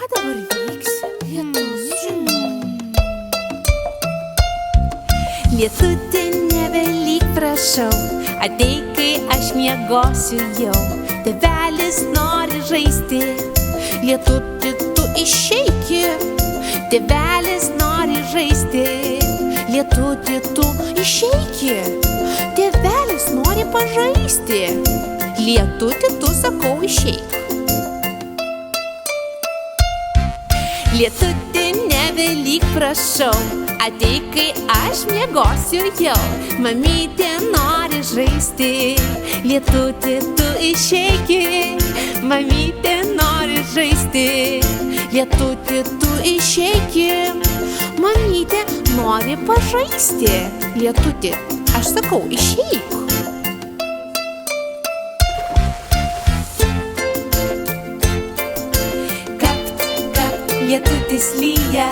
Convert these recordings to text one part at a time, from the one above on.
Ką dabar veiksi? Lietuti, nevalyk prašau, ateik, kai aš miegosiu jau. Tėvelis nori žaisti. Lietuti, tu išeiki. Tėvelis nori žaisti. Lietuti, tu išeiki. Tėvelis nori pažaisti. Lietuti, tu sakau išeik. Lietuti, nevalyk prašau, ateik, kai aš miegosiu jau. Mamytė nori žaisti. Lietuti, tu išeiki. Mamytė nori žaisti. Lietuti, tu išeiki. Mamytė nori pažaisti. Lietuti, aš sakau išeik. Lietutis lyja.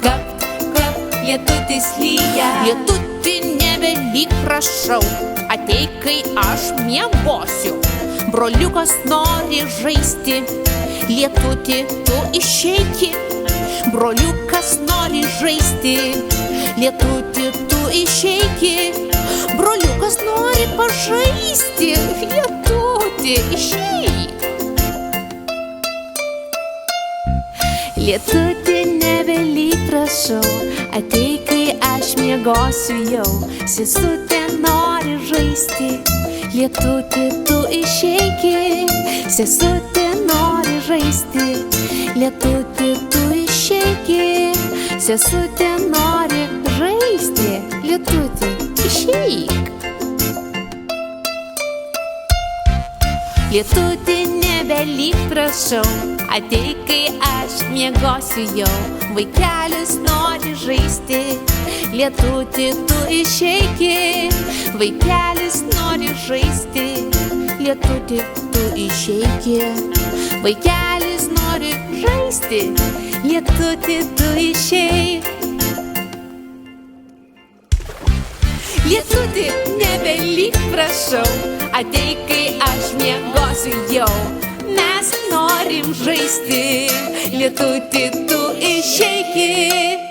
Kap, kap, lietutis lyja. Lietuti, nevalyk prašau, ateik, kai aš miegosiu. Broliukas nori žaisti. Lietuti, tu išeiki. Broliukas nori žaisti. Lietuti, tu išeiki. Broliukas nori pažaisti. Lietuti, išeik. Lietuti, nevalyk prašau, ateik, kai aš miegosiu jau. Sesutė nori žaisti. Lietuti, tu išeiki. Sesutė nori žaisti. Lietuti, tu išeiki. Sesutė nori žaisti. Lietuti, išeik. Lietuti, nevalyk prašau, ateik, kai aš miegosiu jau. Vaikelis nori žaisti. Lietuti, tu išeiki. Vaikelis nori žaisti. Lietuti, tu išeiki. Vaikelis nori žaisti. Lietuti, tu išeik. Lietuti, nevalyk prašau, ateik, kai aš miegosiu jau. Mes norim žaisti. Lietuti, tu išeiki.